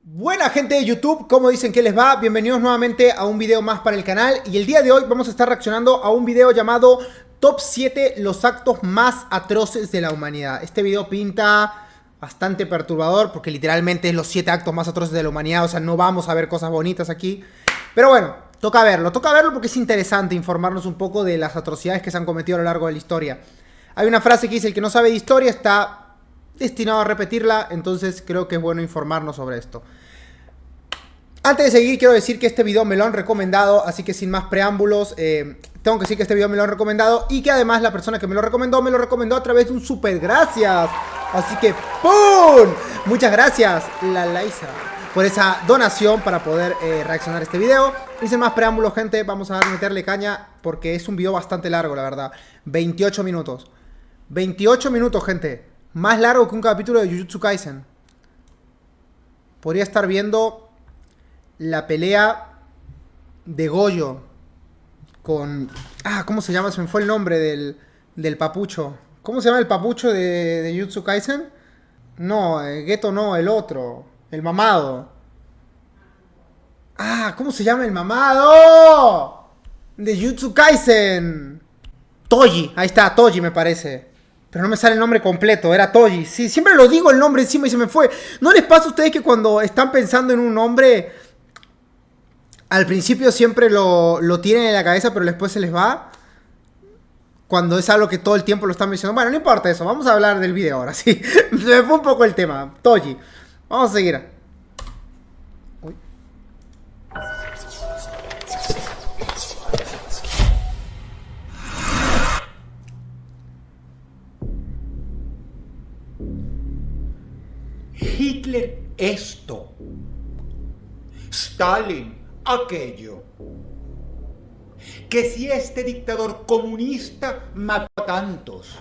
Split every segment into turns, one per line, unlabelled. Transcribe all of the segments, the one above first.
Buena gente de YouTube, ¿cómo dicen que les va? Bienvenidos nuevamente a un video más para el canal. Y el día de hoy vamos a estar reaccionando a un video llamado Top 7 los actos más atroces de la humanidad. Este video pinta bastante perturbador porque literalmente es los 7 actos más atroces de la humanidad. O sea, no vamos a ver cosas bonitas aquí. Pero bueno, toca verlo porque es interesante informarnos un poco de las atrocidades que se han cometido a lo largo de la historia. Hay una frase que dice: el que no sabe de historia está destinado a repetirla, entonces creo que es bueno informarnos sobre esto. Antes de seguir, quiero decir que este video me lo han recomendado, así que sin más preámbulos, tengo que decir que este video me lo han recomendado y que además la persona que me lo recomendó a través de un super gracias. Así que ¡pum! Muchas gracias, la Laisa, por esa donación para poder reaccionar a este video. Y sin más preámbulos, gente, vamos a meterle caña porque es un video bastante largo, la verdad. 28 minutos. 28 minutos, gente. Más largo que un capítulo de Jujutsu Kaisen. Podría estar viendo la pelea de Gojo con... ¿cómo se llama? Se me fue el nombre del papucho. ¿Cómo se llama el papucho de Jujutsu Kaisen? No, Geto no, el otro. El mamado. ¿Cómo se llama el mamado? De Jujutsu Kaisen. Toji, ahí está, Toji me parece. Pero no me sale el nombre completo, era Toji. Sí, siempre lo digo el nombre encima y se me fue. ¿No les pasa a ustedes que cuando están pensando en un nombre, al principio siempre lo tienen en la cabeza, pero después se les va? Cuando es algo que todo el tiempo lo están mencionando. Bueno, no importa eso, vamos a hablar del video ahora, sí. Se me fue un poco el tema. Toji. Vamos a seguir. Uy.
Hitler esto, Stalin aquello. Que si este dictador comunista mató a tantos,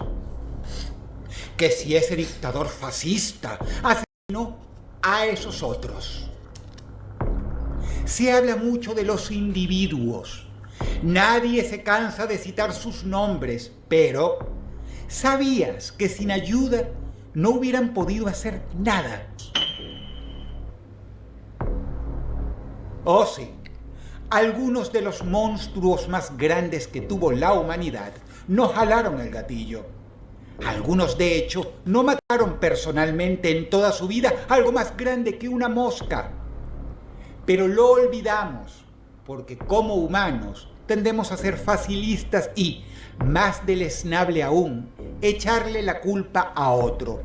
que si ese dictador fascista asesinó a esos otros. Se habla mucho de los individuos. Nadie se cansa de citar sus nombres, pero ¿sabías que sin ayuda no hubieran podido hacer nada? Oh sí, algunos de los monstruos más grandes que tuvo la humanidad no jalaron el gatillo. Algunos, de hecho, no mataron personalmente en toda su vida algo más grande que una mosca. Pero lo olvidamos, porque como humanos tendemos a ser facilistas y, más deleznable aún, echarle la culpa a otro.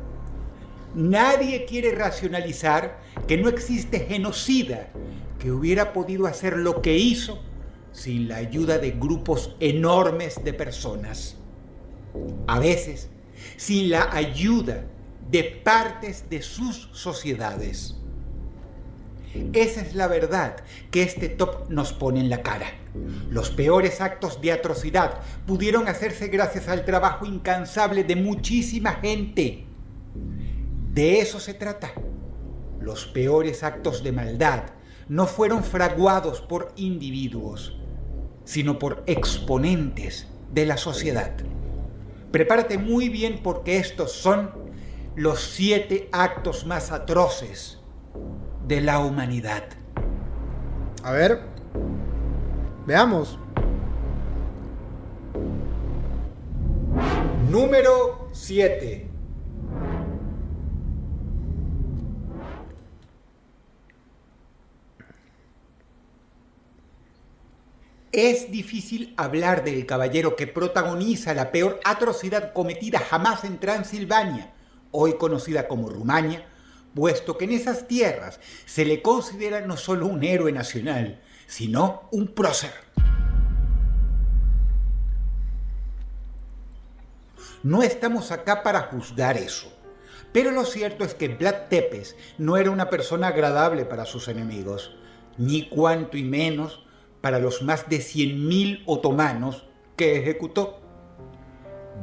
Nadie quiere racionalizar que no existe genocida que hubiera podido hacer lo que hizo sin la ayuda de grupos enormes de personas. A veces, sin la ayuda de partes de sus sociedades. Esa es la verdad que este top nos pone en la cara. Los peores actos de atrocidad pudieron hacerse gracias al trabajo incansable de muchísima gente. De eso se trata. Los peores actos de maldad no fueron fraguados por individuos, sino por exponentes de la sociedad. Prepárate muy bien porque estos son los 7 actos más atroces de la humanidad.
A ver. Veamos.
Número 7. Es difícil hablar del caballero que protagoniza la peor atrocidad cometida jamás en Transilvania, hoy conocida como Rumania, puesto que en esas tierras se le considera no solo un héroe nacional, sino un prócer. No estamos acá para juzgar eso, pero lo cierto es que Vlad Tepes no era una persona agradable para sus enemigos, ni cuanto y menos para los más de 100.000 otomanos que ejecutó.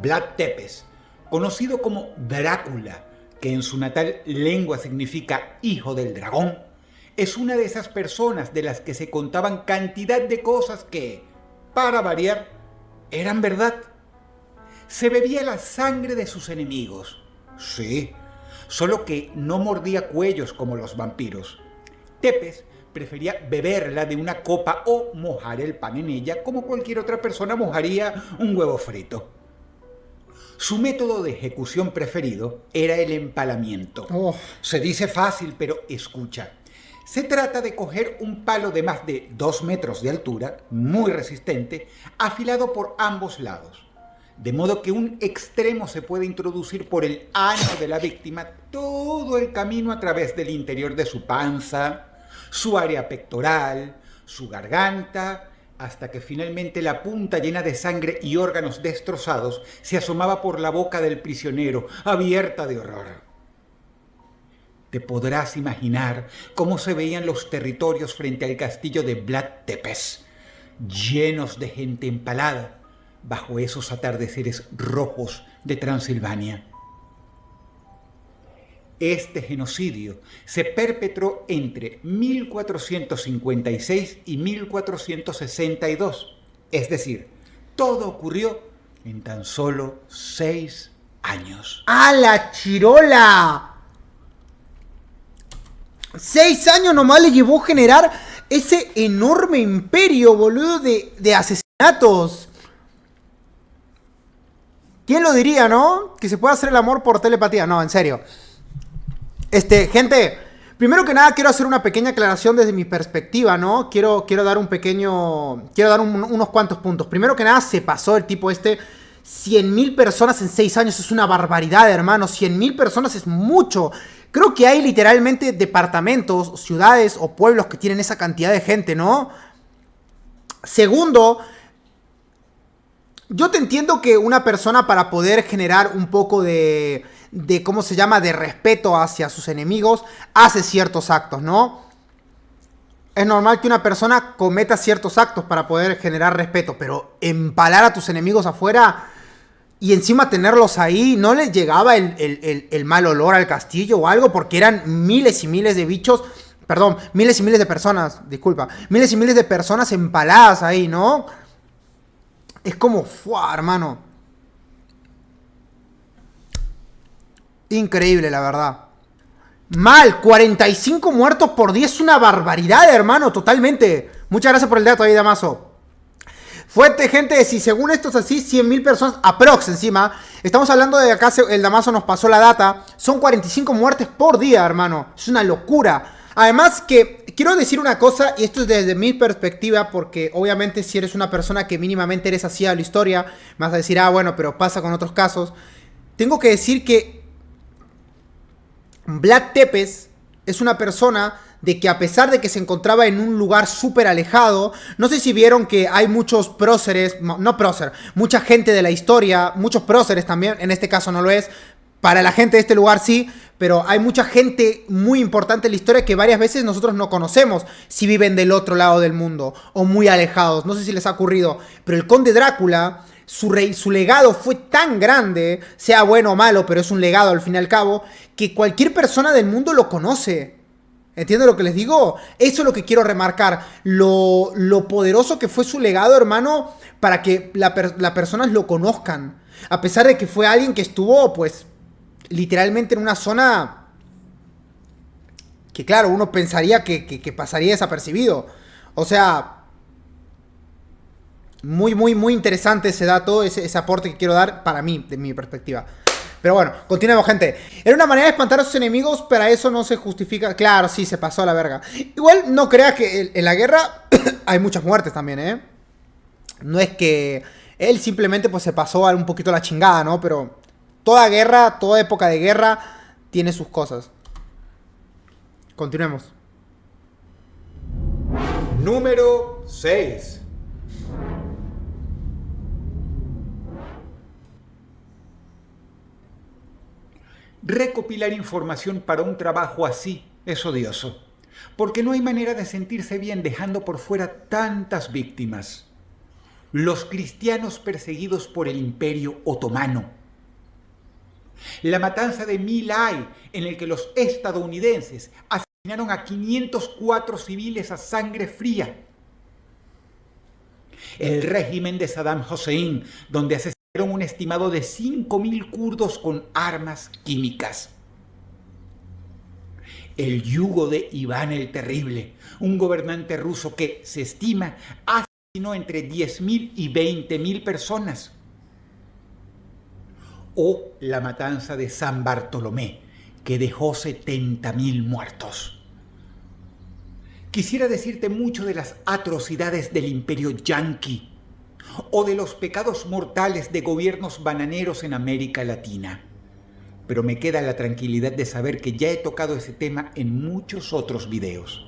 Vlad Tepes, conocido como Drácula, que en su natal lengua significa hijo del dragón, es una de esas personas de las que se contaban cantidad de cosas que, para variar, eran verdad. Se bebía la sangre de sus enemigos, sí, solo que no mordía cuellos como los vampiros, Tepes prefería beberla de una copa o mojar el pan en ella como cualquier otra persona mojaría un huevo frito. Su método de ejecución preferido era el empalamiento. Se dice fácil, pero escucha. Se trata de coger un palo de más de 2 metros de altura, muy resistente, afilado por ambos lados, de modo que un extremo se puede introducir por el ano de la víctima todo el camino a través del interior de su panza, su área pectoral, su garganta, hasta que finalmente la punta llena de sangre y órganos destrozados se asomaba por la boca del prisionero, abierta de horror. Te podrás imaginar cómo se veían los territorios frente al castillo de Vlad Tepes, llenos de gente empalada bajo esos atardeceres rojos de Transilvania. Este genocidio se perpetró entre 1456 y 1462, es decir, todo ocurrió en tan solo 6 años.
¡A la chirola! 6 años nomás le llevó a generar ese enorme imperio, boludo, de asesinatos. ¿Quién lo diría, no? Que se puede hacer el amor por telepatía. No, en serio. Gente, primero que nada quiero hacer una pequeña aclaración desde mi perspectiva, ¿no? Quiero dar unos cuantos puntos. Primero que nada, se pasó el tipo 100.000 personas en 6 años es una barbaridad, hermano. 100.000 personas es mucho. Creo que hay literalmente departamentos, ciudades o pueblos que tienen esa cantidad de gente, ¿no? Segundo, yo te entiendo que una persona para poder generar un poco de ¿cómo se llama? De respeto hacia sus enemigos, hace ciertos actos, ¿no? Es normal que una persona cometa ciertos actos para poder generar respeto, pero empalar a tus enemigos afuera y encima tenerlos ahí, ¿no les llegaba el mal olor al castillo o algo? Porque eran miles y miles de bichos, perdón, miles y miles de personas, disculpa, miles y miles de personas empaladas ahí, ¿no? Es como, ¡fua, hermano! Increíble, la verdad. Mal, 45 muertos por día es una barbaridad, hermano, totalmente. Muchas gracias por el dato ahí, Damaso. Fuerte, gente, si según esto es así, 100.000 personas, aprox encima. Estamos hablando de acá, el Damaso nos pasó la data. Son 45 muertes por día, hermano. Es una locura. Además que, quiero decir una cosa, y esto es desde mi perspectiva, porque obviamente si eres una persona que mínimamente eres así a la historia, me vas a decir, ah, bueno, pero pasa con otros casos. Tengo que decir que Vlad Tepes es una persona de que a pesar de que se encontraba en un lugar súper alejado, no sé si vieron que hay muchos próceres, no prócer, mucha gente de la historia, muchos próceres también, en este caso no lo es, para la gente de este lugar sí, pero hay mucha gente muy importante en la historia que varias veces nosotros no conocemos si viven del otro lado del mundo o muy alejados, no sé si les ha ocurrido, pero el conde Drácula, su legado fue tan grande, sea bueno o malo, pero es un legado al fin y al cabo, que cualquier persona del mundo lo conoce. ¿Entienden lo que les digo? Eso es lo que quiero remarcar. Lo poderoso que fue su legado, hermano, para que las personas lo conozcan. A pesar de que fue alguien que estuvo, pues, literalmente en una zona que, claro, uno pensaría que pasaría desapercibido. O sea, muy, muy, muy interesante ese dato, ese aporte que quiero dar para mí, de mi perspectiva. Pero bueno, continuemos, gente. Era una manera de espantar a sus enemigos, para eso no se justifica. Claro, sí, se pasó a la verga. Igual, no creas que en la guerra hay muchas muertes también, ¿eh? No es que él simplemente pues se pasó un poquito la chingada, ¿no? Pero toda guerra, toda época de guerra tiene sus cosas. Continuemos.
Número 6. Recopilar información para un trabajo así es odioso, porque no hay manera de sentirse bien dejando por fuera tantas víctimas. Los cristianos perseguidos por el Imperio Otomano. La matanza de My Lai, en el que los estadounidenses asesinaron a 504 civiles a sangre fría. El régimen de Saddam Hussein, donde asesinaron un estimado de 5.000 kurdos con armas químicas. el yugo de Iván el Terrible, un gobernante ruso que, se estima, asesinó entre 10.000 y 20.000 personas. O la matanza de San Bartolomé, que dejó 70.000 muertos. Quisiera decirte mucho de las atrocidades del imperio yanqui o de los pecados mortales de gobiernos bananeros en América Latina. Pero me queda la tranquilidad de saber que ya he tocado ese tema en muchos otros videos.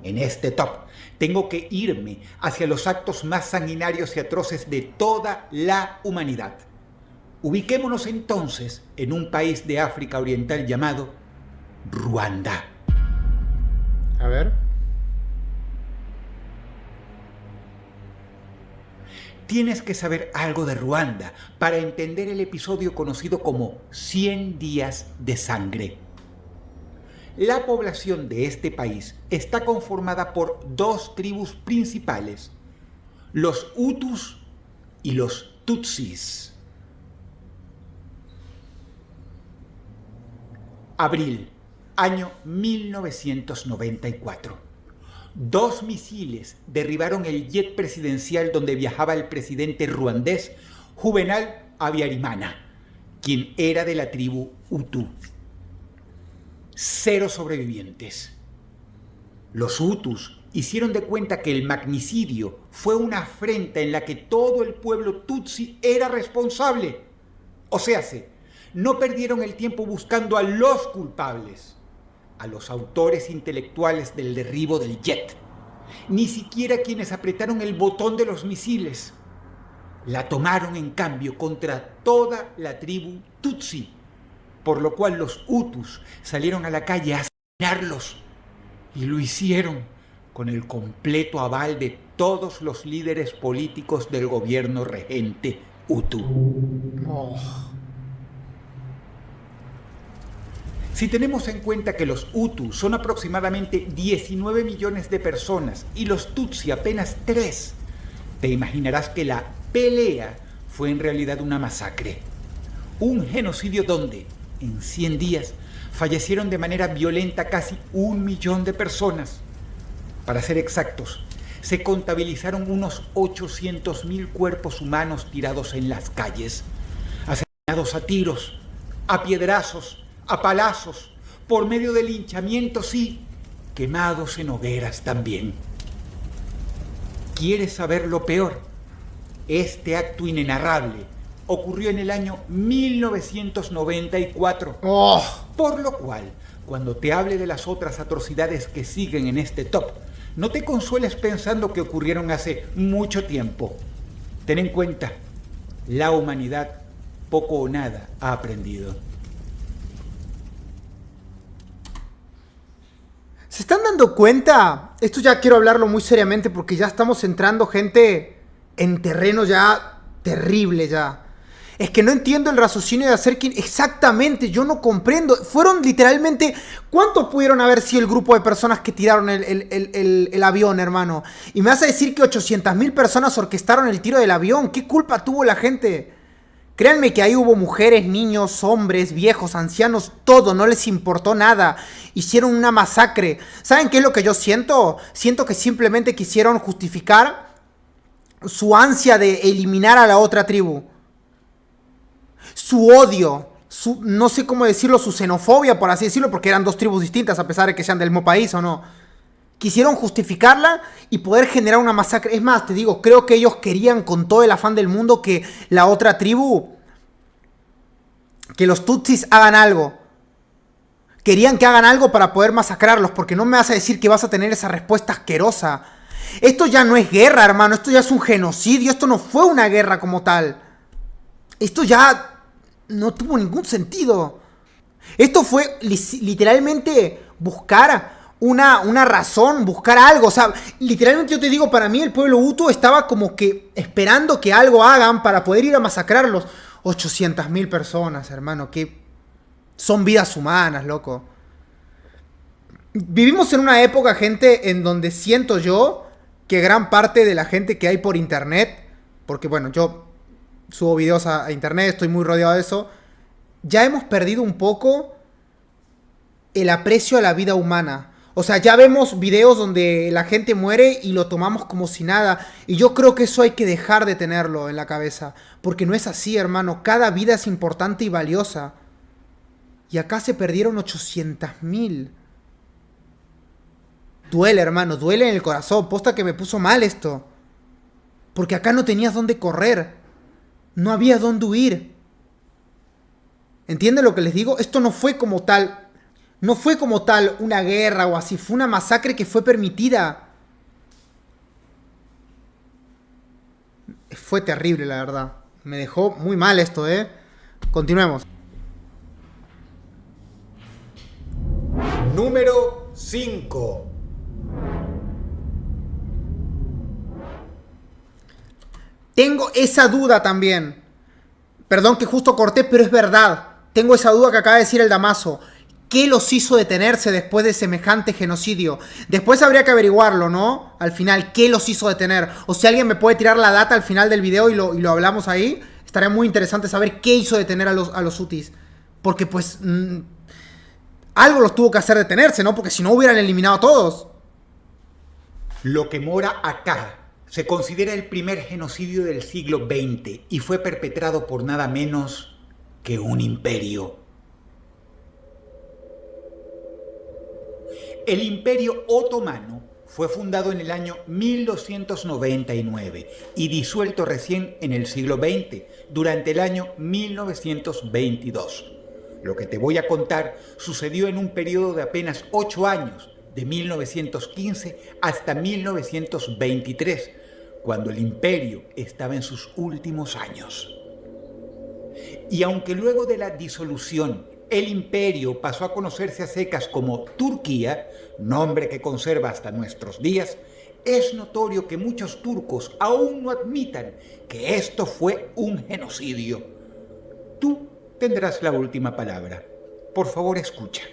En este top tengo que irme hacia los actos más sanguinarios y atroces de toda la humanidad. Ubiquémonos entonces en un país de África Oriental llamado Ruanda.
A ver.
Tienes que saber algo de Ruanda para entender el episodio conocido como 100 días de sangre. La población de este país está conformada por dos tribus principales, los Hutus y los Tutsis. Abril, año 1994. 2 misiles derribaron el jet presidencial donde viajaba el presidente ruandés Juvenal Habyarimana, quien era de la tribu Hutu. 0 sobrevivientes. Los Hutus hicieron de cuenta que el magnicidio fue una afrenta en la que todo el pueblo Tutsi era responsable. O sea, no perdieron el tiempo buscando a los culpables, a los autores intelectuales del derribo del jet, ni siquiera quienes apretaron el botón de los misiles. La tomaron en cambio contra toda la tribu Tutsi, por lo cual los Hutus salieron a la calle a asesinarlos, y lo hicieron con el completo aval de todos los líderes políticos del gobierno regente Hutu. Si tenemos en cuenta que los Hutu son aproximadamente 19 millones de personas y los Tutsi apenas 3, te imaginarás que la pelea fue en realidad una masacre. Un genocidio donde, en 100 días, fallecieron de manera violenta casi 1 millón de personas. Para ser exactos, se contabilizaron unos 800.000 cuerpos humanos tirados en las calles, asesinados a tiros, a piedrazos, a palazos, por medio de linchamientos y quemados en hogueras también. ¿Quieres saber lo peor? Este acto inenarrable ocurrió en el año 1994. Por lo cual, cuando te hable de las otras atrocidades que siguen en este top, no te consueles pensando que ocurrieron hace mucho tiempo. Ten en cuenta, la humanidad poco o nada ha aprendido.
¿Se están dando cuenta? Esto ya quiero hablarlo muy seriamente porque ya estamos entrando, gente, en terreno ya terrible ya. Es que no entiendo el raciocinio de hacer que... Exactamente, yo no comprendo. Fueron literalmente... ¿Cuántos pudieron haber sido el grupo de personas que tiraron el avión, hermano? Y me vas a decir que 800.000 personas orquestaron el tiro del avión. ¿Qué culpa tuvo la gente? Créanme que ahí hubo mujeres, niños, hombres, viejos, ancianos, todo, no les importó nada. Hicieron una masacre. ¿Saben qué es lo que yo siento? Siento que simplemente quisieron justificar su ansia de eliminar a la otra tribu. Su odio, no sé cómo decirlo, su xenofobia, por así decirlo, porque eran dos tribus distintas, a pesar de que sean del mismo país o no. Quisieron justificarla y poder generar una masacre. Es más, te digo, creo que ellos querían con todo el afán del mundo que la otra tribu, que los Tutsis hagan algo. Querían que hagan algo para poder masacrarlos, porque no me vas a decir que vas a tener esa respuesta asquerosa. Esto ya no es guerra, hermano, esto ya es un genocidio, esto no fue una guerra como tal. Esto ya no tuvo ningún sentido. Esto fue literalmente buscar una razón, buscar algo. O sea, literalmente yo te digo, para mí el pueblo Hutu estaba como que esperando que algo hagan para poder ir a masacrarlos. 800.000 personas, hermano, que son vidas humanas, loco. Vivimos en una época, gente, en donde siento yo que gran parte de la gente que hay por internet, porque bueno, yo subo videos a internet, estoy muy rodeado de eso, ya hemos perdido un poco el aprecio a la vida humana. O sea, ya vemos videos donde la gente muere y lo tomamos como si nada. Y yo creo que eso hay que dejar de tenerlo en la cabeza. Porque no es así, hermano. Cada vida es importante y valiosa. Y acá se perdieron 800.000. Duele, hermano. Duele en el corazón. Posta que me puso mal esto. Porque acá no tenías dónde correr. No había dónde huir. ¿Entienden lo que les digo? Esto no fue como tal. No fue como tal una guerra o así. Fue una masacre que fue permitida. Fue terrible, la verdad. Me dejó muy mal esto, ¿eh? Continuemos.
Número 5.
Tengo esa duda también. Perdón que justo corté, pero es verdad. Tengo esa duda que acaba de decir el Damaso. ¿Qué los hizo detenerse después de semejante genocidio? Después habría que averiguarlo, ¿no? Al final, ¿qué los hizo detener? O si alguien me puede tirar la data al final del video y lo hablamos ahí, estaría muy interesante saber qué hizo detener a los Hutis. Porque pues... algo los tuvo que hacer detenerse, ¿no? Porque si no hubieran eliminado a todos.
Lo que mora acá se considera el primer genocidio del siglo XX y fue perpetrado por nada menos que un imperio. El Imperio Otomano fue fundado en el año 1299 y disuelto recién en el siglo XX, durante el año 1922. Lo que te voy a contar sucedió en un periodo de apenas 8 años, de 1915 hasta 1923, cuando el imperio estaba en sus últimos años. Y aunque luego de la disolución el imperio pasó a conocerse a secas como Turquía, nombre que conserva hasta nuestros días, es notorio que muchos turcos aún no admitan que esto fue un genocidio. Tú tendrás la última palabra. Por favor, escucha.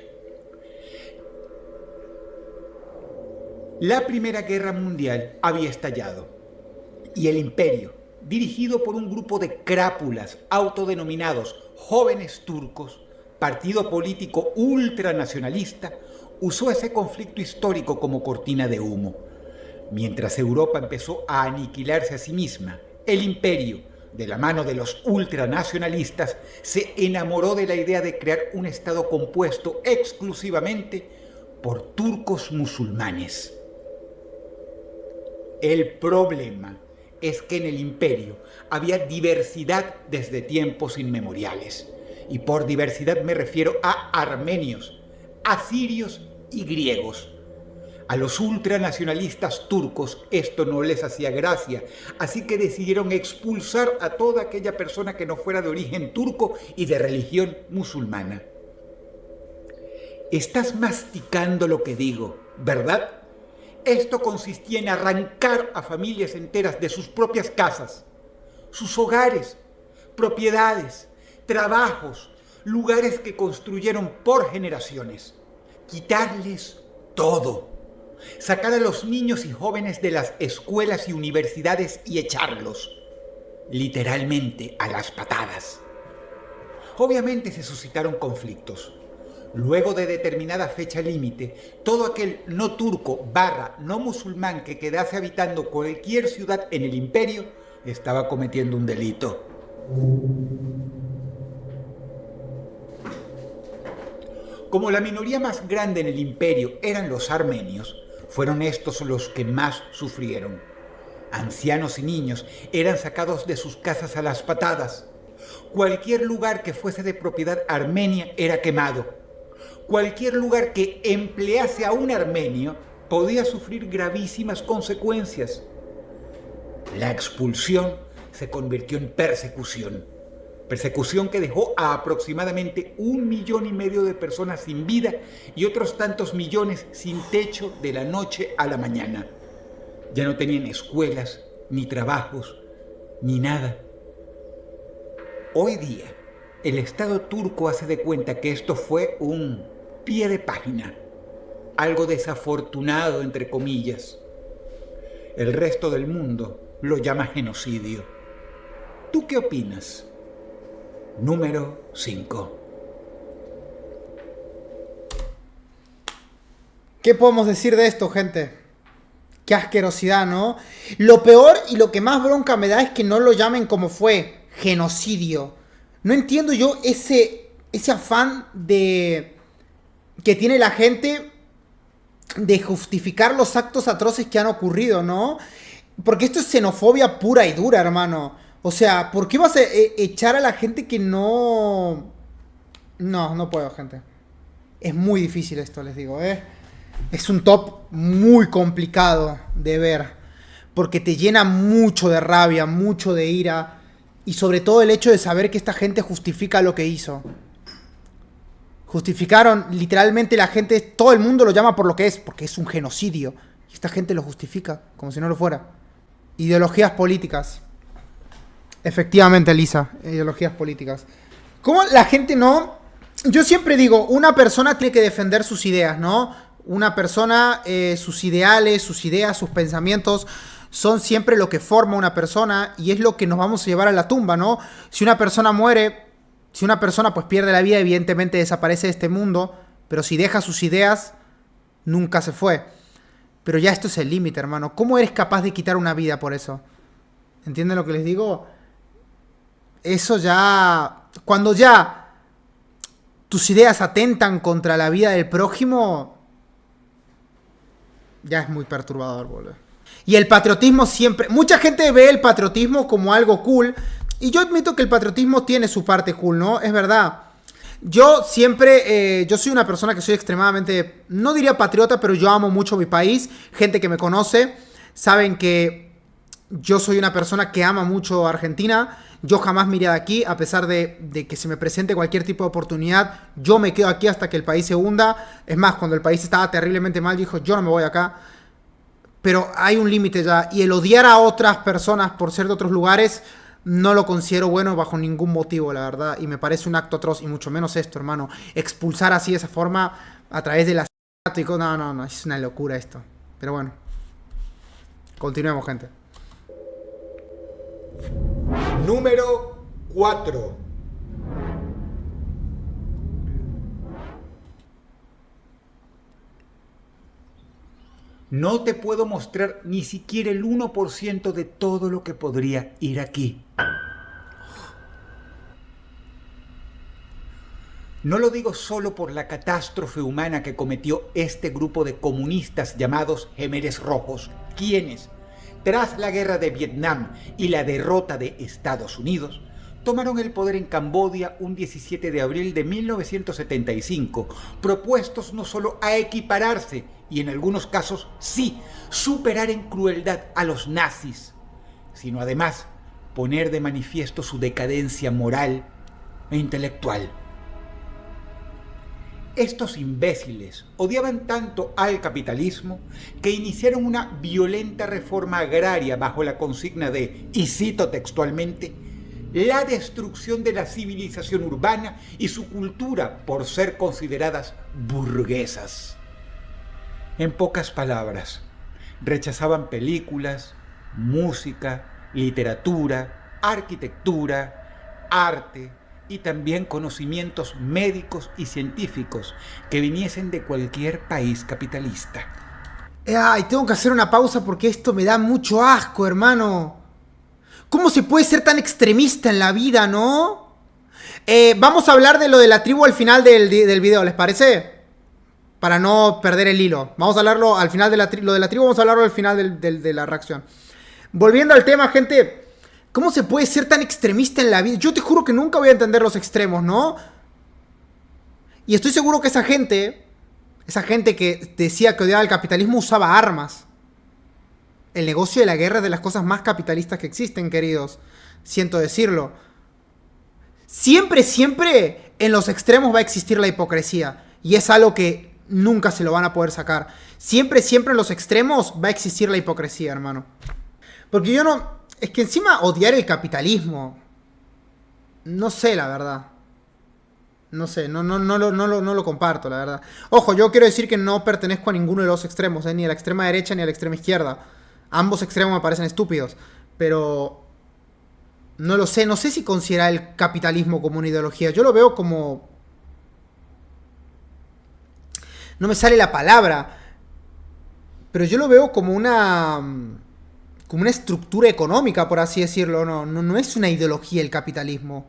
La Primera Guerra Mundial había estallado y el imperio, dirigido por un grupo de crápulas autodenominados jóvenes turcos, partido político ultranacionalista, usó ese conflicto histórico como cortina de humo. Mientras Europa empezó a aniquilarse a sí misma, el imperio, de la mano de los ultranacionalistas, se enamoró de la idea de crear un estado compuesto exclusivamente por turcos musulmanes. El problema es que en el imperio había diversidad desde tiempos inmemoriales. Y por diversidad me refiero a armenios, asirios y griegos. A los ultranacionalistas turcos esto no les hacía gracia, así que decidieron expulsar a toda aquella persona que no fuera de origen turco y de religión musulmana. Estás masticando lo que digo, ¿verdad? Esto consistía en arrancar a familias enteras de sus propias casas, sus hogares, propiedades, trabajos, lugares que construyeron por generaciones. Quitarles todo. Sacar a los niños y jóvenes de las escuelas y universidades y echarlos, literalmente, a las patadas. Obviamente se suscitaron conflictos. Luego de determinada fecha límite, todo aquel no turco / no musulmán que quedase habitando cualquier ciudad en el imperio estaba cometiendo un delito. Como la minoría más grande en el imperio eran los armenios, fueron estos los que más sufrieron. Ancianos y niños eran sacados de sus casas a las patadas. Cualquier lugar que fuese de propiedad armenia era quemado. Cualquier lugar que emplease a un armenio podía sufrir gravísimas consecuencias. La expulsión se convirtió en persecución. Persecución que dejó a aproximadamente 1,5 millones de personas sin vida y otros tantos millones sin techo de la noche a la mañana. Ya no tenían escuelas, ni trabajos, ni nada. Hoy día, el Estado turco hace de cuenta que esto fue un pie de página, algo desafortunado entre comillas. El resto del mundo lo llama genocidio. ¿Tú qué opinas? Número 5.
¿Qué podemos decir de esto, gente? Qué asquerosidad, ¿no? Lo peor y lo que más bronca me da es que no lo llamen como fue, genocidio. No entiendo yo ese afán de que tiene la gente de justificar los actos atroces que han ocurrido, ¿no? Porque esto es xenofobia pura y dura, hermano. O sea, ¿por qué vas a echar a la gente que no...? No, no puedo, gente. Es muy difícil esto, les digo, ¿eh? Es un top muy complicado de ver. Porque te llena mucho de rabia, mucho de ira. Y sobre todo el hecho de saber que esta gente justifica lo que hizo. Justificaron, literalmente la gente, todo el mundo lo llama por lo que es, porque es un genocidio. Y esta gente lo justifica, como si no lo fuera. Ideologías políticas. Efectivamente, Elisa, ideologías políticas. ¿Cómo la gente no...? Yo siempre digo, una persona tiene que defender sus ideas, ¿no? Una persona, sus ideales, sus ideas, sus pensamientos son siempre lo que forma una persona y es lo que nos vamos a llevar a la tumba, ¿no? Si una persona muere, si una persona pues pierde la vida, evidentemente desaparece de este mundo, pero si deja sus ideas, nunca se fue. Pero ya esto es el límite, hermano. ¿Cómo eres capaz de quitar una vida por eso? ¿Entienden lo que les digo? Eso ya... Cuando ya tus ideas atentan contra la vida del prójimo, ya es muy perturbador, boludo. Y el patriotismo siempre... Mucha gente ve el patriotismo como algo cool. Y yo admito que el patriotismo tiene su parte cool, ¿no? Es verdad. Yo siempre... yo soy una persona que soy extremadamente... No diría patriota, pero yo amo mucho mi país. Gente que me conoce saben que yo soy una persona que ama mucho a Argentina. Yo jamás me iré de aquí, a pesar de que se me presente cualquier tipo de oportunidad. Yo me quedo aquí hasta que el país se hunda. Es más, cuando el país estaba terriblemente mal, dijo, yo no me voy acá. Pero hay un límite ya. Y el odiar a otras personas por ser de otros lugares, no lo considero bueno bajo ningún motivo, la verdad. Y me parece un acto atroz, y mucho menos esto, hermano. Expulsar así de esa forma, a través de la... No, es una locura esto. Pero bueno. Continuemos, gente.
Número 4. No te puedo mostrar ni siquiera el 1% de todo lo que podría ir aquí. No lo digo solo por la catástrofe humana que cometió este grupo de comunistas llamados Jemeres Rojos, quienes, tras la guerra de Vietnam y la derrota de Estados Unidos, tomaron el poder en Camboya un 17 de abril de 1975, propuestos no solo a equipararse y en algunos casos sí, superar en crueldad a los nazis, sino además poner de manifiesto su decadencia moral e intelectual. Estos imbéciles odiaban tanto al capitalismo que iniciaron una violenta reforma agraria bajo la consigna de, y cito textualmente, la destrucción de la civilización urbana y su cultura por ser consideradas burguesas. En pocas palabras, rechazaban películas, música, literatura, arquitectura, arte y también conocimientos médicos y científicos que viniesen de cualquier país capitalista.
Ay, tengo que hacer una pausa porque esto me da mucho asco, hermano. ¿Cómo se puede ser tan extremista en la vida, no? Vamos a hablar de lo de la tribu al final del video, ¿les parece? Para no perder el hilo. Vamos a hablarlo al final de lo de la tribu, vamos a hablarlo al final de la reacción. Volviendo al tema, gente. ¿Cómo se puede ser tan extremista en la vida? Yo te juro que nunca voy a entender los extremos, ¿no? Y estoy seguro que esa gente que decía que odiaba el capitalismo usaba armas. El negocio de la guerra es de las cosas más capitalistas que existen, queridos. Siento decirlo. Siempre en los extremos va a existir la hipocresía. Y es algo que nunca se lo van a poder sacar. Siempre en los extremos va a existir la hipocresía, hermano. Porque yo no... Es que encima odiar el capitalismo... No sé, la verdad. No sé, no lo comparto, la verdad. Ojo, yo quiero decir que no pertenezco a ninguno de los extremos, ni a la extrema derecha ni a la extrema izquierda. Ambos extremos me parecen estúpidos. Pero... No lo sé, no sé si considera el capitalismo como una ideología. Yo lo veo como... No me sale la palabra. pero yo lo veo como una estructura económica, por así decirlo. No es una ideología el capitalismo.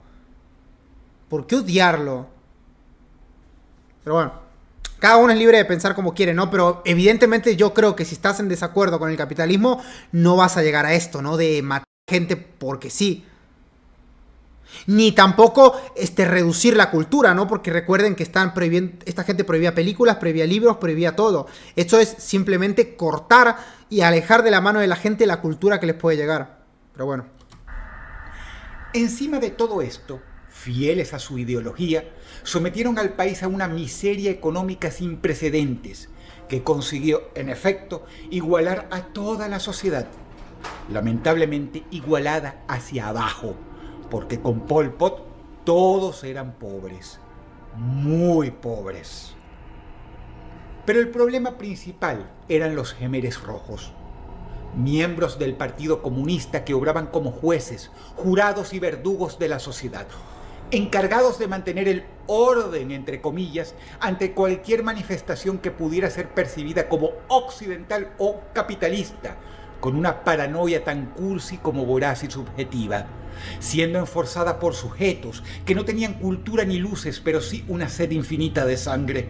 ¿Por qué odiarlo? Pero bueno, cada uno es libre de pensar como quiere, ¿no? Pero evidentemente yo creo que si estás en desacuerdo con el capitalismo, no vas a llegar a esto, ¿no? De matar gente porque sí. Ni tampoco reducir la cultura, ¿no? Porque recuerden que están prohibiendo, esta gente prohibía películas, prohibía libros, prohibía todo. Esto es simplemente cortar y alejar de la mano de la gente la cultura que les puede llegar. Pero bueno.
Encima de todo esto, fieles a su ideología, sometieron al país a una miseria económica sin precedentes, que consiguió, en efecto, igualar a toda la sociedad. Lamentablemente igualada hacia abajo, porque con Pol Pot todos eran pobres, muy pobres. Pero el problema principal eran los Jemeres Rojos, miembros del Partido Comunista que obraban como jueces, jurados y verdugos de la sociedad, encargados de mantener el orden, entre comillas, ante cualquier manifestación que pudiera ser percibida como occidental o capitalista, con una paranoia tan cursi como voraz y subjetiva, siendo enforzada por sujetos que no tenían cultura ni luces, pero sí una sed infinita de sangre,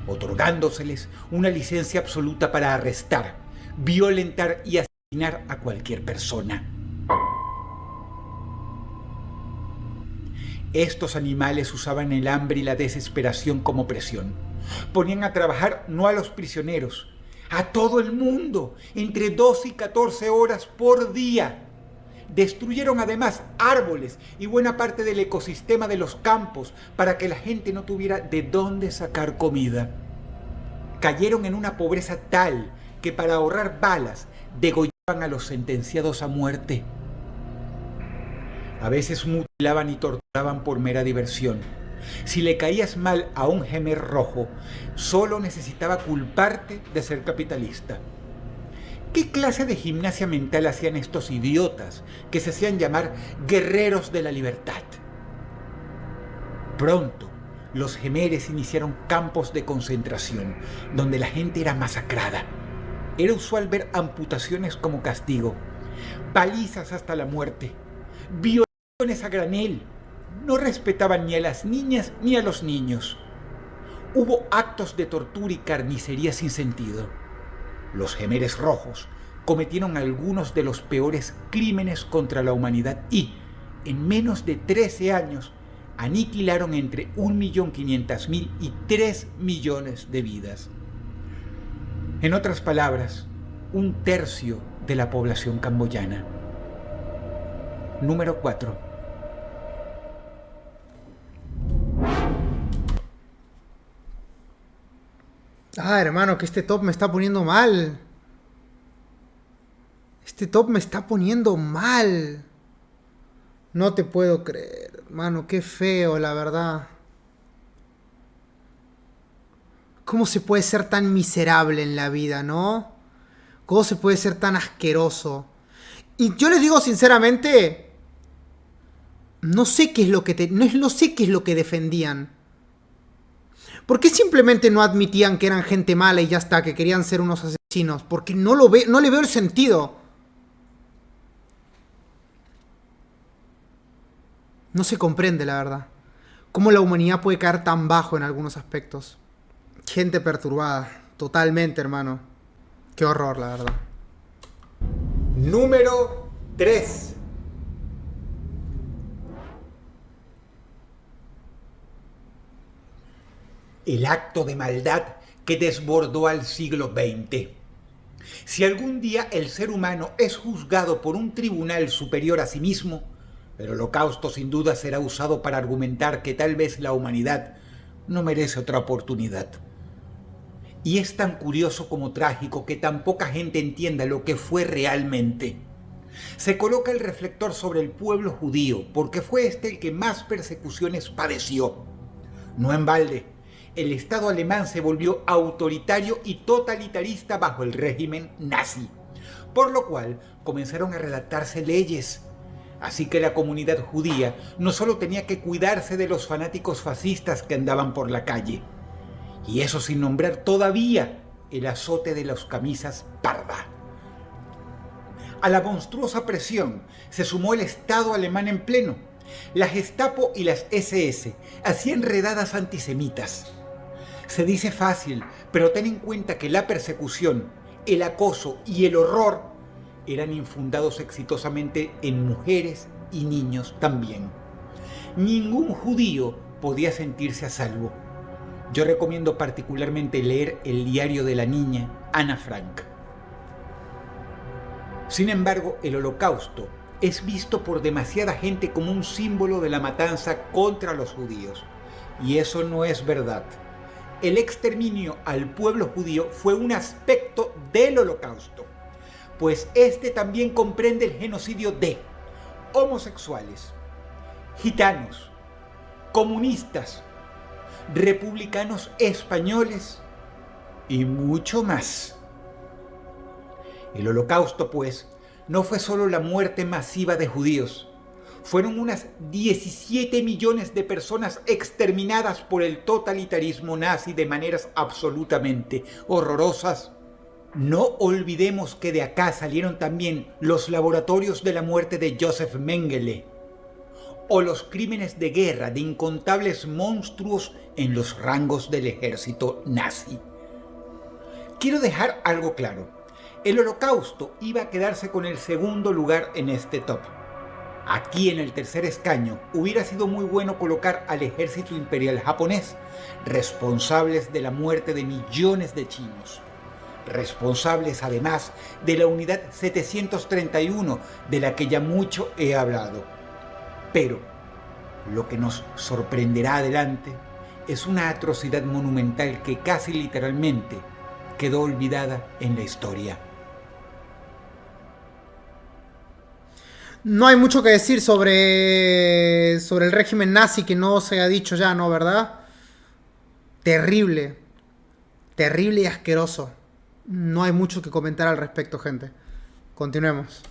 otorgándoseles una licencia absoluta para arrestar, violentar y asesinar a cualquier persona. Estos animales usaban el hambre y la desesperación como presión. Ponían a trabajar no a los prisioneros, a todo el mundo, entre 12 y 14 horas por día. Destruyeron además árboles y buena parte del ecosistema de los campos para que la gente no tuviera de dónde sacar comida. Cayeron en una pobreza tal que para ahorrar balas degollaban a los sentenciados a muerte. A veces mutilaban y torturaban por mera diversión. Si le caías mal a un Jemer rojo, solo necesitaba culparte de ser capitalista. ¿Qué clase de gimnasia mental hacían estos idiotas que se hacían llamar guerreros de la libertad? Pronto, los Jemeres iniciaron campos de concentración, donde la gente era masacrada. Era usual ver amputaciones como castigo, palizas hasta la muerte, violaciones a granel. No respetaban ni a las niñas ni a los niños. Hubo actos de tortura y carnicería sin sentido. Los Jemeres Rojos cometieron algunos de los peores crímenes contra la humanidad y, en menos de 13 años, aniquilaron entre 1.500.000 y 3 millones de vidas. En otras palabras, 1/3 de la población camboyana. Número 4.
Ah, hermano, que este top me está poniendo mal. Este top me está poniendo mal. No te puedo creer, hermano, qué feo, la verdad. ¿Cómo se puede ser tan miserable en la vida, no? ¿Cómo se puede ser tan asqueroso? Y yo les digo sinceramente, no sé qué es lo que no sé qué es lo que defendían. ¿Por qué simplemente no admitían que eran gente mala y ya está, que querían ser unos asesinos? Porque no le veo el sentido. No se comprende, la verdad. Cómo la humanidad puede caer tan bajo en algunos aspectos. Gente perturbada. Totalmente, hermano. Qué horror, la verdad.
Número 3. El acto de maldad que desbordó al siglo XX. Si algún día el ser humano es juzgado por un tribunal superior a sí mismo, el Holocausto sin duda será usado para argumentar que tal vez la humanidad no merece otra oportunidad. Y es tan curioso como trágico que tan poca gente entienda lo que fue realmente. Se coloca el reflector sobre el pueblo judío porque fue este el que más persecuciones padeció. No en balde, el Estado alemán se volvió autoritario y totalitarista bajo el régimen nazi, por lo cual comenzaron a redactarse leyes. Así que la comunidad judía no solo tenía que cuidarse de los fanáticos fascistas que andaban por la calle, y eso sin nombrar todavía el azote de las camisas parda. A la monstruosa presión se sumó el Estado alemán en pleno. La Gestapo y las SS hacían redadas antisemitas. Se dice fácil, pero ten en cuenta que la persecución, el acoso y el horror eran infundados exitosamente en mujeres y niños también. Ningún judío podía sentirse a salvo. Yo recomiendo particularmente leer el diario de la niña Ana Frank. Sin embargo, el Holocausto es visto por demasiada gente como un símbolo de la matanza contra los judíos. Y eso no es verdad. El exterminio al pueblo judío fue un aspecto del Holocausto, pues este también comprende el genocidio de homosexuales, gitanos, comunistas, republicanos españoles y mucho más. El Holocausto, pues, no fue solo la muerte masiva de judíos. Fueron unas 17 millones de personas exterminadas por el totalitarismo nazi de maneras absolutamente horrorosas. No olvidemos que de acá salieron también los laboratorios de la muerte de Joseph Mengele o los crímenes de guerra de incontables monstruos en los rangos del ejército nazi. Quiero dejar algo claro. El Holocausto iba a quedarse con el segundo lugar en este top. Aquí en el tercer escaño hubiera sido muy bueno colocar al ejército imperial japonés, responsables de la muerte de millones de chinos, responsables además de la unidad 731 de la que ya mucho he hablado. Pero lo que nos sorprenderá adelante es una atrocidad monumental que casi literalmente quedó olvidada en la historia.
No hay mucho que decir sobre el régimen nazi que no se ha dicho ya, ¿no? ¿Verdad? Terrible. Terrible y asqueroso. No hay mucho que comentar al respecto, gente. Continuemos.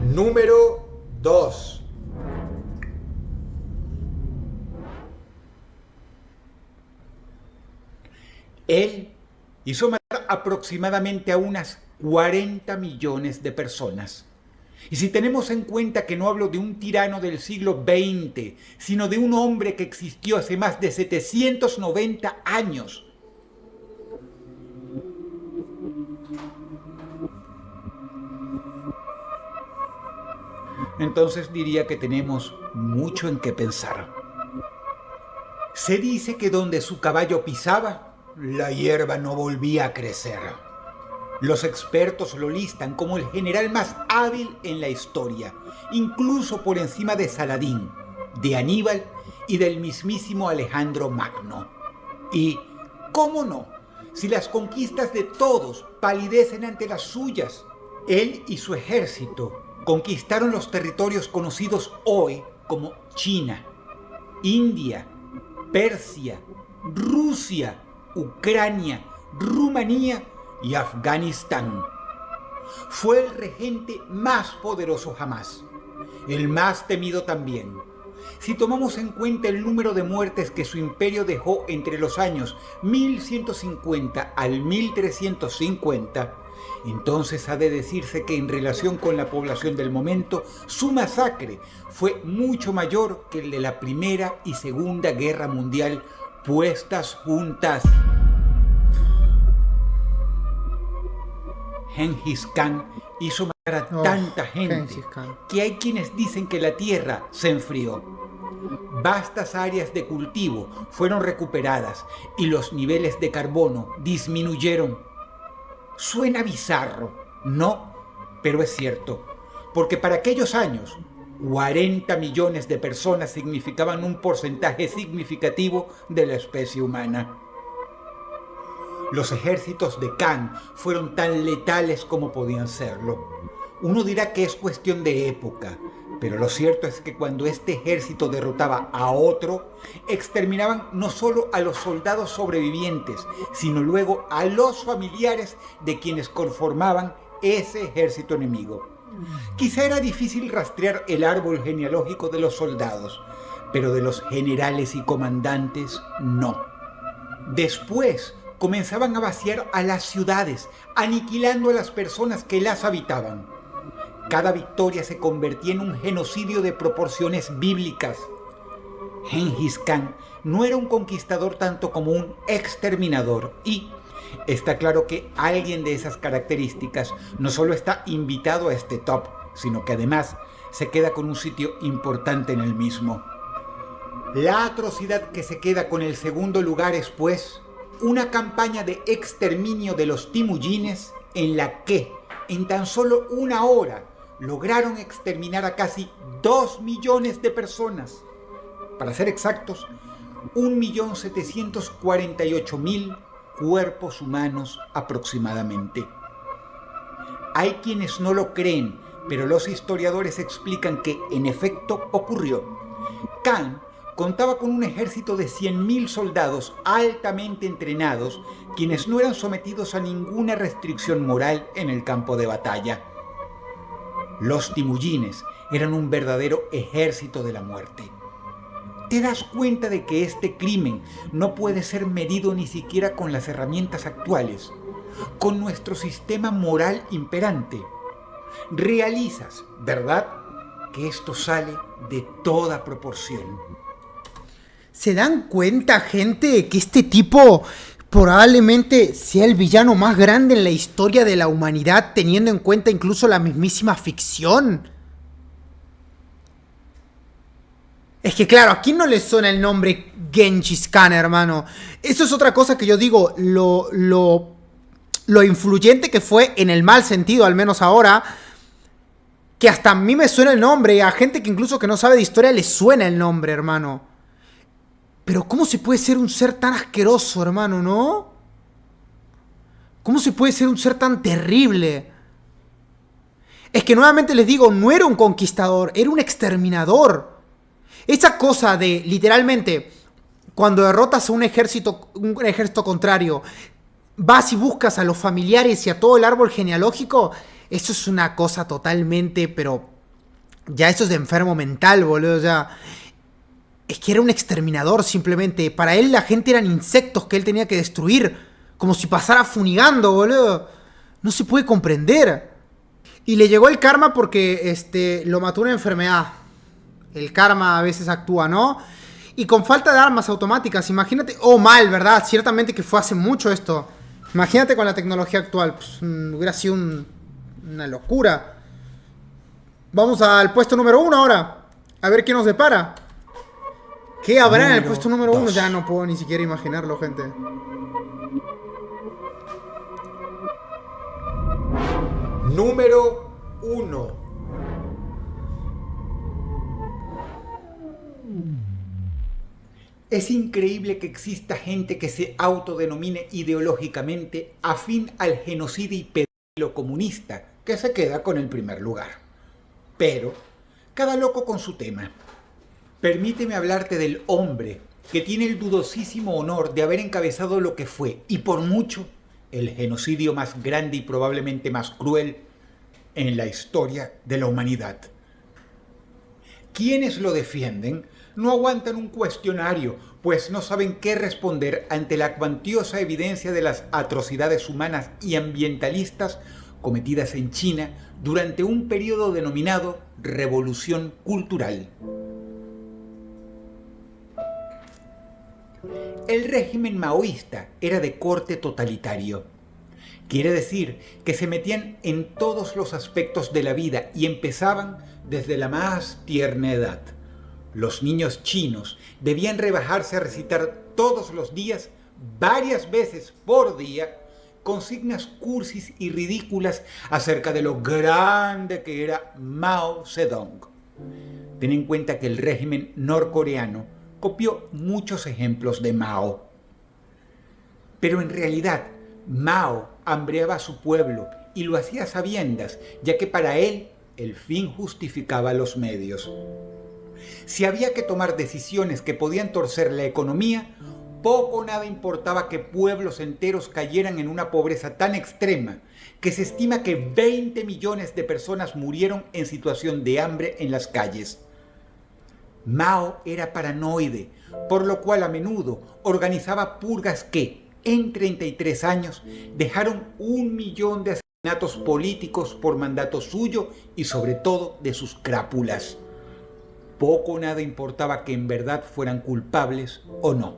Número 2. Él hizo matar aproximadamente a unas 40 millones de personas. Y si tenemos en cuenta que no hablo de un tirano del siglo XX, sino de un hombre que existió hace más de 790 años. Entonces diría que tenemos mucho en qué pensar. Se dice que donde su caballo pisaba, la hierba no volvía a crecer. Los expertos lo listan como el general más hábil en la historia, incluso por encima de Saladín, de Aníbal y del mismísimo Alejandro Magno. Y, ¿cómo no? Si las conquistas de todos palidecen ante las suyas, él y su ejército conquistaron los territorios conocidos hoy como China, India, Persia, Rusia, Ucrania, Rumanía y Afganistán. Fue el regente más poderoso jamás, el más temido también. Si tomamos en cuenta el número de muertes que su imperio dejó entre los años 1150 al 1350, entonces ha de decirse que en relación con la población del momento, su masacre fue mucho mayor que el de la Primera y Segunda Guerra Mundial puestas juntas. Gengis Khan hizo matar a tanta gente que hay quienes dicen que la tierra se enfrió. Vastas áreas de cultivo fueron recuperadas y los niveles de carbono disminuyeron. Suena bizarro, ¿no? Pero es cierto, porque para aquellos años, 40 millones de personas significaban un porcentaje significativo de la especie humana. Los ejércitos de Khan fueron tan letales como podían serlo. Uno dirá que es cuestión de época, pero lo cierto es que cuando este ejército derrotaba a otro, exterminaban no solo a los soldados sobrevivientes, sino luego a los familiares de quienes conformaban ese ejército enemigo. Quizá era difícil rastrear el árbol genealógico de los soldados, pero de los generales y comandantes no. Después comenzaban a vaciar a las ciudades, aniquilando a las personas que las habitaban. Cada victoria se convertía en un genocidio de proporciones bíblicas. Gengis Khan no era un conquistador tanto como un exterminador, y está claro que alguien de esas características no solo está invitado a este top, sino que además se queda con un sitio importante en el mismo. La atrocidad que se queda con el segundo lugar es, pues, una campaña de exterminio de los timuyines en la que, en tan solo una hora, lograron exterminar a casi 2 millones de personas. Para ser exactos, 1.748.000 cuerpos humanos aproximadamente. Hay quienes no lo creen, pero los historiadores explican que, en efecto, ocurrió. Khan contaba con un ejército de 100.000 soldados altamente entrenados, quienes no eran sometidos a ninguna restricción moral en el campo de batalla. Los timuyines eran un verdadero ejército de la muerte. ¿Te das cuenta de que este crimen no puede ser medido ni siquiera con las herramientas actuales, con nuestro sistema moral imperante? Realizas, ¿verdad?, que esto sale de toda proporción.
¿Se dan cuenta, gente, que este tipo probablemente sea el villano más grande en la historia de la humanidad, teniendo en cuenta incluso la mismísima ficción? Es que claro, ¿a quién no le suena el nombre Gengis Khan, hermano? Eso es otra cosa que yo digo, lo influyente que fue en el mal sentido, al menos ahora, que hasta a mí me suena el nombre, y a gente que incluso que no sabe de historia le suena el nombre, hermano. Pero ¿cómo se puede ser un ser tan asqueroso, hermano, no? ¿Cómo se puede ser un ser tan terrible? Es que nuevamente les digo, no era un conquistador, era un exterminador. Esa cosa de, literalmente, cuando derrotas a un ejército contrario, vas y buscas a los familiares y a todo el árbol genealógico, eso es una cosa totalmente, pero ya eso es de enfermo mental, boludo, ya. Es que era un exterminador simplemente. Para él la gente eran insectos que él tenía que destruir, como si pasara funigando, boludo. No se puede comprender. Y le llegó el karma porque lo mató una enfermedad. El karma a veces actúa, ¿no? Y con falta de armas automáticas, imagínate... Oh, mal, ¿verdad? Ciertamente que fue hace mucho esto. Imagínate con la tecnología actual. Pues, hubiera sido una locura. Vamos al puesto número 1 ahora. A ver qué nos depara. ¿Qué habrá en el puesto número 1? Ya no puedo ni siquiera imaginarlo, gente.
Número 1. Es increíble que exista gente que se autodenomine ideológicamente afín al genocidio y pedófilo comunista, que se queda con el primer lugar. Pero, cada loco con su tema. Permíteme hablarte del hombre que tiene el dudosísimo honor de haber encabezado lo que fue, y por mucho, el genocidio más grande y probablemente más cruel en la historia de la humanidad. Quienes lo defienden no aguantan un cuestionario, pues no saben qué responder ante la cuantiosa evidencia de las atrocidades humanas y ambientalistas cometidas en China durante un periodo denominado Revolución Cultural. El régimen maoísta era de corte totalitario. Quiere decir que se metían en todos los aspectos de la vida y empezaban desde la más tierna edad. Los niños chinos debían rebajarse a recitar todos los días, varias veces por día, consignas cursis y ridículas acerca de lo grande que era Mao Zedong. Ten en cuenta que el régimen norcoreano copió muchos ejemplos de Mao. Pero en realidad, Mao hambreaba a su pueblo y lo hacía a sabiendas, ya que para él el fin justificaba los medios. Si había que tomar decisiones que podían torcer la economía, poco o nada importaba que pueblos enteros cayeran en una pobreza tan extrema que se estima que 20 millones de personas murieron en situación de hambre en las calles. Mao era paranoide, por lo cual a menudo organizaba purgas que, en 33 años, dejaron 1 millón de asesinatos políticos por mandato suyo y sobre todo de sus crápulas. Poco o nada importaba que en verdad fueran culpables o no.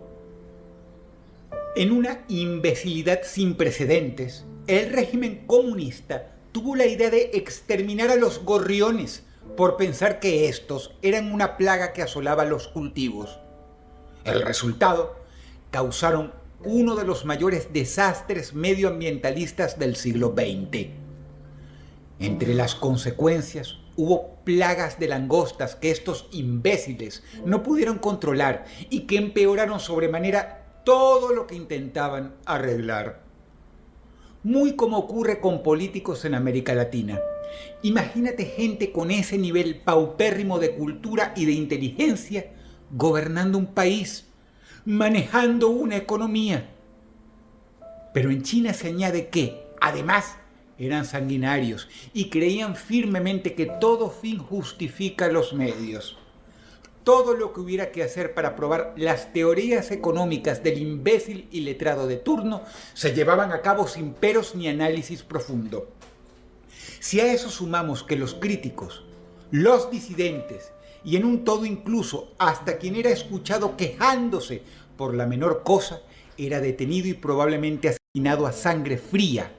En una imbecilidad sin precedentes, el régimen comunista tuvo la idea de exterminar a los gorriones por pensar que estos eran una plaga que asolaba los cultivos. El resultado, causaron uno de los mayores desastres medioambientalistas del siglo XX. Entre las consecuencias hubo plagas de langostas que estos imbéciles no pudieron controlar y que empeoraron sobremanera todo lo que intentaban arreglar. Muy como ocurre con políticos en América Latina. Imagínate gente con ese nivel paupérrimo de cultura y de inteligencia gobernando un país, manejando una economía. Pero en China se añade que, además, eran sanguinarios y creían firmemente que todo fin justifica los medios. Todo lo que hubiera que hacer para probar las teorías económicas del imbécil y letrado de turno se llevaban a cabo sin peros ni análisis profundo. Si a eso sumamos que los críticos, los disidentes y en un todo incluso hasta quien era escuchado quejándose por la menor cosa era detenido y probablemente asesinado a sangre fría,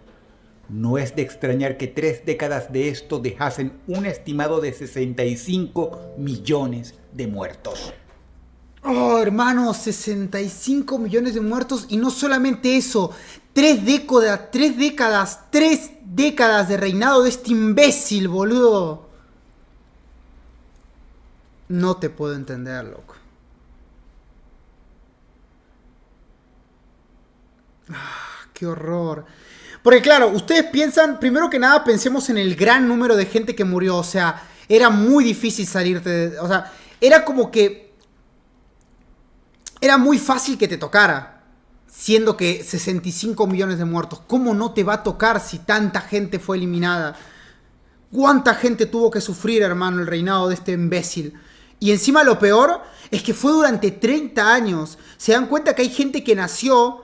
no es de extrañar que 3 décadas de esto dejasen un estimado de 65 millones de muertos.
Oh, hermano, 65 millones de muertos y no solamente eso, 3 décadas de reinado de este imbécil, boludo. No te puedo entender, loco. Qué horror. Porque claro, ustedes piensan, primero que nada pensemos en el gran número de gente que murió, o sea, era muy difícil salirte de, o sea, era como que era muy fácil que te tocara, siendo que 65 millones de muertos. ¿Cómo no te va a tocar si tanta gente fue eliminada? ¿Cuánta gente tuvo que sufrir, hermano, el reinado de este imbécil? Y encima lo peor es que fue durante 30 años. Se dan cuenta que hay gente que nació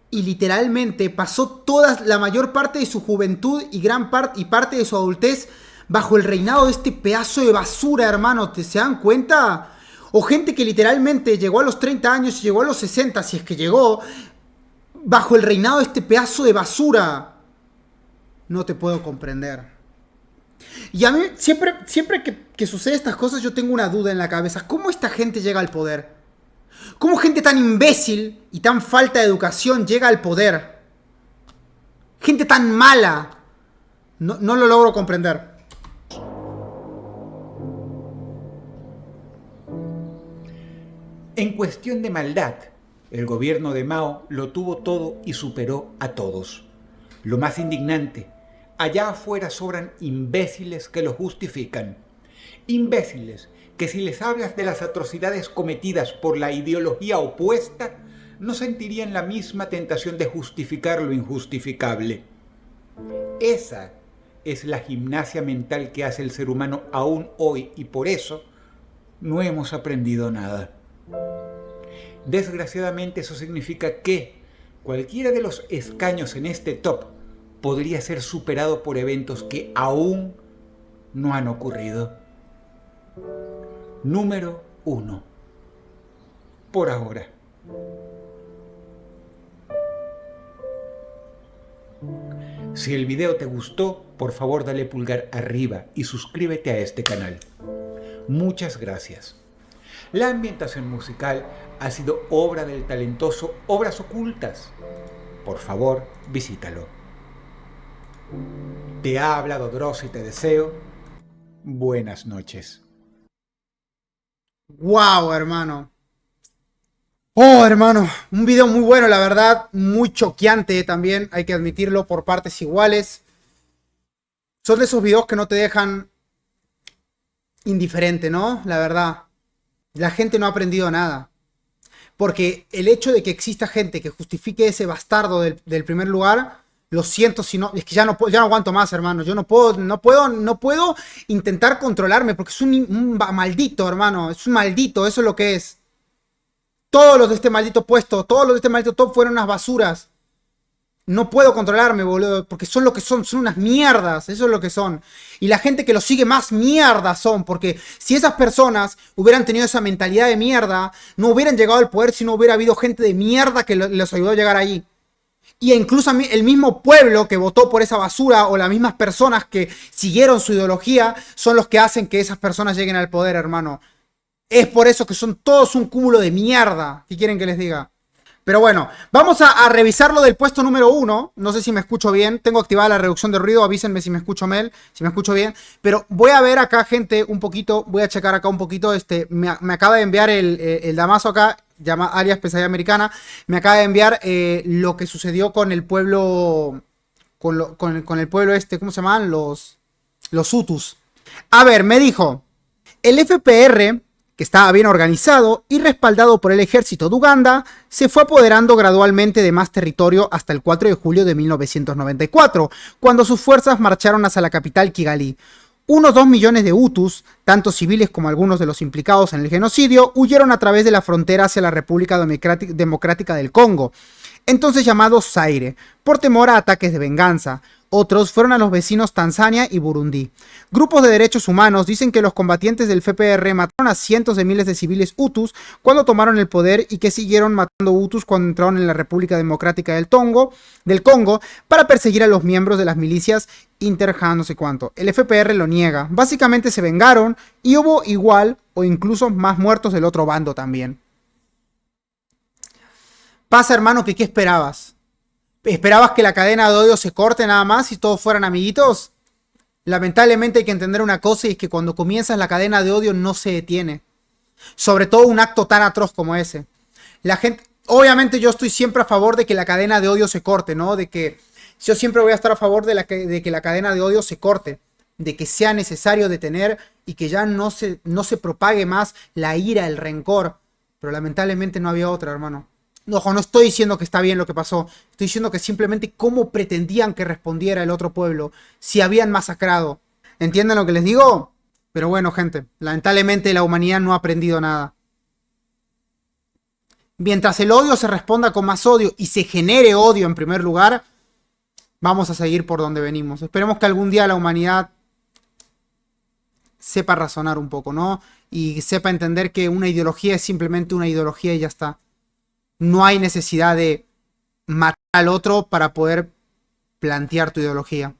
y literalmente pasó la mayor parte de su juventud y parte de su adultez bajo el reinado de este pedazo de basura, hermano. ¿Se dan cuenta? O gente que literalmente llegó a los 30 años y llegó a los 60, si es que llegó, bajo el reinado de este pedazo de basura. No te puedo comprender. Y a mí, siempre que sucede estas cosas, yo tengo una duda en la cabeza. ¿Cómo esta gente llega al poder? ¿Cómo gente tan imbécil y tan falta de educación llega al poder? Gente tan mala. No lo logro comprender.
En cuestión de maldad, el gobierno de Mao lo tuvo todo y superó a todos. Lo más indignante, allá afuera sobran imbéciles que lo justifican. Imbéciles que si les hablas de las atrocidades cometidas por la ideología opuesta, no sentirían la misma tentación de justificar lo injustificable. Esa es la gimnasia mental que hace el ser humano aún hoy y por eso no hemos aprendido nada. Desgraciadamente eso significa que cualquiera de los escaños en este top podría ser superado por eventos que aún no han ocurrido. Número 1. Por ahora. Si el video te gustó, por favor dale pulgar arriba y suscríbete a este canal. Muchas gracias. La ambientación musical ha sido obra del talentoso Obras Ocultas. Por favor, visítalo. Te ha hablado Dross y te deseo buenas noches.
Wow, hermano. Oh, hermano, un video muy bueno, la verdad, muy choqueante también, hay que admitirlo, por partes iguales. Son de esos videos que no te dejan indiferente, ¿no? La verdad, la gente no ha aprendido nada. Porque el hecho de que exista gente que justifique ese bastardo del primer lugar Lo siento si no, es que ya no aguanto más, hermano. Yo no puedo intentar controlarme porque es un maldito, hermano. Es un maldito, eso es lo que es. Todos los de este maldito puesto, todos los de este maldito top fueron unas basuras. No puedo controlarme, boludo, porque son lo que son unas mierdas, eso es lo que son. Y la gente que los sigue más mierda son, porque si esas personas hubieran tenido esa mentalidad de mierda, no hubieran llegado al poder si no hubiera habido gente de mierda que les ayudó a llegar allí. Y incluso el mismo pueblo que votó por esa basura o las mismas personas que siguieron su ideología son los que hacen que esas personas lleguen al poder, hermano. Es por eso que son todos un cúmulo de mierda. ¿Qué quieren que les diga? Pero bueno, vamos a revisar lo del puesto número 1. No sé si me escucho bien. Tengo activada la reducción de ruido. Avísenme si me escucho mal, si me escucho bien. Pero voy a ver acá, gente, un poquito. Voy a checar acá un poquito. Me acaba de enviar el Damaso acá, alias Pesadilla Americana. Me acaba de enviar lo que sucedió con el pueblo. Con el pueblo ¿cómo se llaman? Los Hutus. A ver, me dijo. El FPR, que estaba bien organizado y respaldado por el ejército de Uganda, se fue apoderando gradualmente de más territorio hasta el 4 de julio de 1994, cuando sus fuerzas marcharon hacia la capital Kigali. Unos 2 millones de Hutus, tanto civiles como algunos de los implicados en el genocidio, huyeron a través de la frontera hacia la República Democrática del Congo, entonces llamado Zaire, por temor a ataques de venganza. Otros fueron a los vecinos Tanzania y Burundi. Grupos de derechos humanos dicen que los combatientes del FPR mataron a cientos de miles de civiles hutus cuando tomaron el poder y que siguieron matando hutus cuando entraron en la República Democrática del Congo para perseguir a los miembros de las milicias no sé cuánto. El FPR lo niega. Básicamente se vengaron y hubo igual o incluso más muertos del otro bando también. Pasa, hermano, que ¿qué esperabas? ¿Esperabas que la cadena de odio se corte nada más y todos fueran amiguitos? Lamentablemente hay que entender una cosa, y es que cuando comienzas la cadena de odio no se detiene. Sobre todo un acto tan atroz como ese. La gente, obviamente yo estoy siempre a favor de que la cadena de odio se corte, ¿no? Yo siempre voy a estar a favor de que la cadena de odio se corte. De que sea necesario detener y que ya no se propague más la ira, el rencor. Pero lamentablemente no había otra, hermano. Ojo, no estoy diciendo que está bien lo que pasó. Estoy diciendo que simplemente cómo pretendían que respondiera el otro pueblo si habían masacrado. ¿Entienden lo que les digo? Pero bueno, gente, lamentablemente la humanidad no ha aprendido nada. Mientras el odio se responda con más odio y se genere odio en primer lugar, vamos a seguir por donde venimos. Esperemos que algún día la humanidad sepa razonar un poco, ¿no? Y sepa entender que una ideología es simplemente una ideología y ya está. No hay necesidad de matar al otro para poder plantear tu ideología.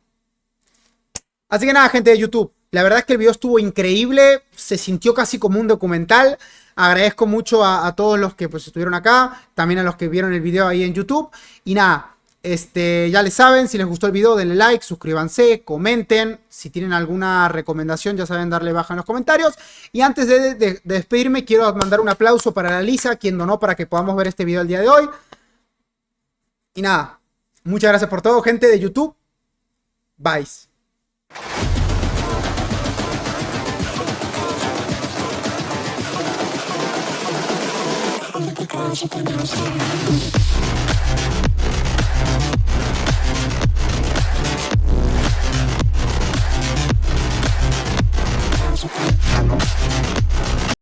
Así que nada, gente de YouTube. La verdad es que el video estuvo increíble. Se sintió casi como un documental. Agradezco mucho a todos los que pues estuvieron acá. También a los que vieron el video ahí en YouTube. Y nada, ya les saben. Si les gustó el video, denle like, suscríbanse, comenten. Si tienen alguna recomendación, ya saben, darle baja en los comentarios. Y antes de despedirme, quiero mandar un aplauso para la Lisa, quien donó para que podamos ver este video el día de hoy. Y nada, muchas gracias por todo, gente de YouTube. Bye.
Because you can